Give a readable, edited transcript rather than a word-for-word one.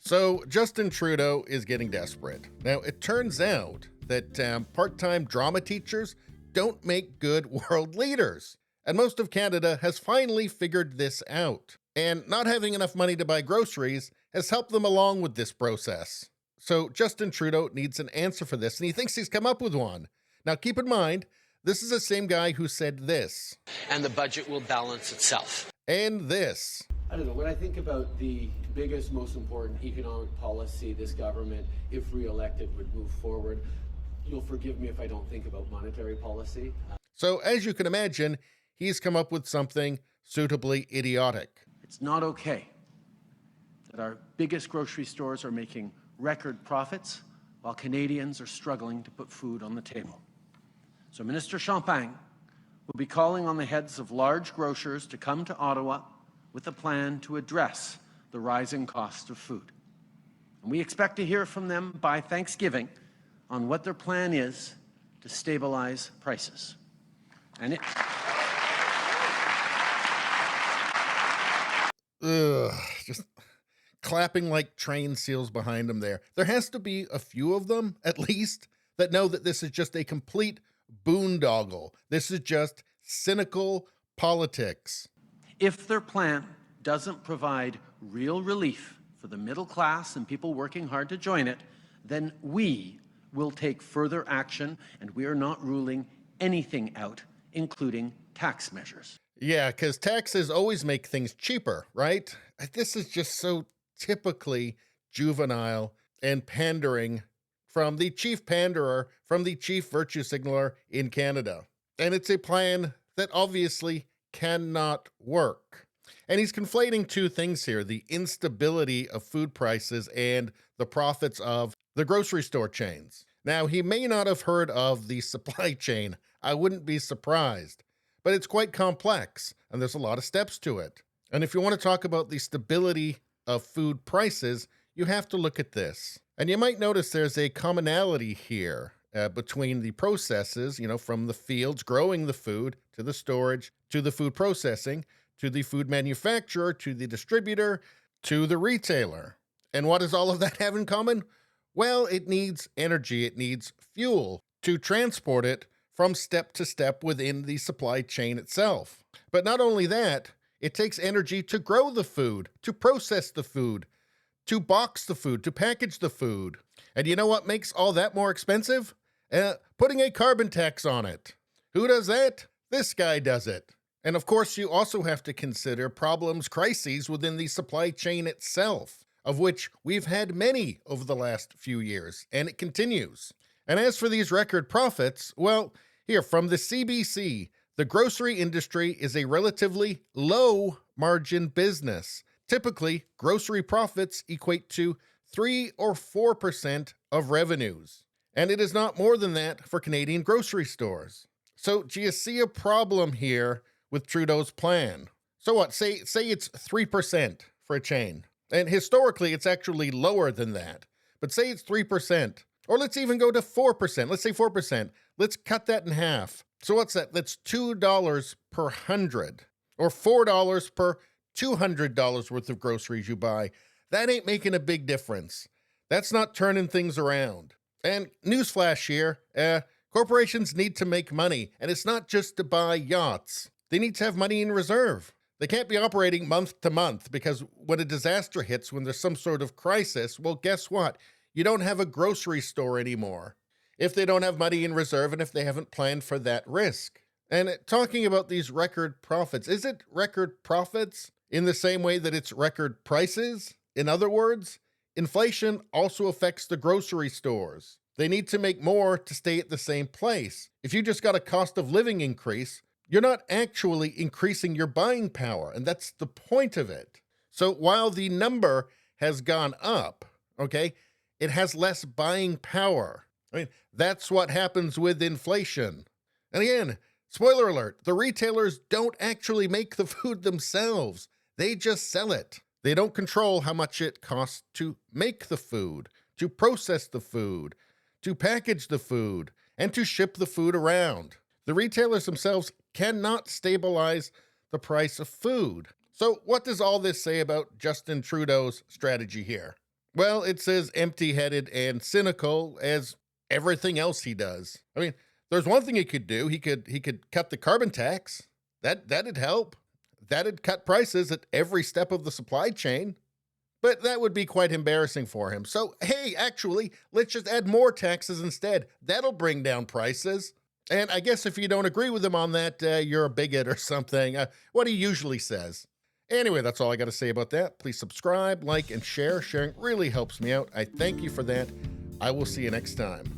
So Justin Trudeau is getting desperate. Now, it turns out that part-time drama teachers don't make good world leaders. And most of Canada has finally figured this out. And not having enough money to buy groceries has helped them along with this process. So Justin Trudeau needs an answer for this, and he thinks he's come up with one. Now, keep in mind, this is the same guy who said this. And the budget will balance itself. And this. I don't know, when I think about the biggest, most important economic policy this government, if re-elected, would move forward, you'll forgive me if I don't think about monetary policy. So as you can imagine, he's come up with something suitably idiotic. It's not okay that our biggest grocery stores are making record profits while Canadians are struggling to put food on the table. So Minister Champagne will be calling on the heads of large grocers to come to Ottawa with a plan to address the rising cost of food. And we expect to hear from them by Thanksgiving on what their plan is to stabilize prices. And it... Just clapping like train seals behind him there. There has to be a few of them, at least, that know that this is just a complete boondoggle. This is just cynical politics. If their plan doesn't provide real relief for the middle class and people working hard to join it, then we will take further action, and we are not ruling anything out, including tax measures. Yeah, because taxes always make things cheaper, right? This is just so typically juvenile and pandering from the chief panderer, from the chief virtue signaler in Canada. And it's a plan that obviously cannot work. And he's conflating two things here, the instability of food prices and the profits of the grocery store chains. Now, he may not have heard of the supply chain. I wouldn't be surprised. But it's quite complex, and there's a lot of steps to it. And if you want to talk about the stability of food prices, you have to look at this. And you might notice there's a commonality here between the processes, from the fields growing the food to the storage, to the food processing, to the food manufacturer, to the distributor, to the retailer. And what does all of that have in common? Well, it needs energy, it needs fuel to transport it from step to step within the supply chain itself. But not only that, it takes energy to grow the food, to process the food, to box the food, to package the food. And you know what makes all that more expensive? Putting a carbon tax on it. Who does that? This guy does it. And of course, you also have to consider problems, crises within the supply chain itself, of which we've had many over the last few years, and it continues. And as for these record profits, well, here from the CBC, the grocery industry is a relatively low margin business. Typically, grocery profits equate to 3 or 4% of revenues. And it is not more than that for Canadian grocery stores. So do you see a problem here with Trudeau's plan? So what, say it's 3% for a chain. And historically, it's actually lower than that. But say it's 3%. Or let's even go to 4%. Let's say 4%. Let's cut that in half. So what's that? That's $2 per 100. Or $4 per $200 worth of groceries you buy. That ain't making a big difference. That's not turning things around. And newsflash here, corporations need to make money. And it's not just to buy yachts. They need to have money in reserve. They can't be operating month to month because when a disaster hits, when there's some sort of crisis, well, guess what? You don't have a grocery store anymore if they don't have money in reserve and if they haven't planned for that risk. And talking about these record profits, is it record profits in the same way that it's record prices? In other words, inflation also affects the grocery stores. They need to make more to stay at the same place. If you just got a cost of living increase, you're not actually increasing your buying power, and that's the point of it. So while the number has gone up, okay, it has less buying power. I mean, that's what happens with inflation. And again, spoiler alert, the retailers don't actually make the food themselves. They just sell it. They don't control how much it costs to make the food, to process the food, to package the food, and to ship the food around. The retailers themselves cannot stabilize the price of food. So what does all this say about Justin Trudeau's strategy here? Well, it's as empty-headed and cynical as everything else he does. I mean, there's one thing he could do. He could cut the carbon tax. That'd help. That'd cut prices at every step of the supply chain. But that would be quite embarrassing for him. So, hey, actually, let's just add more taxes instead. That'll bring down prices. And I guess if you don't agree with him on that, you're a bigot or something. What he usually says. Anyway, that's all I got to say about that. Please subscribe, like, and share. Sharing really helps me out. I thank you for that. I will see you next time.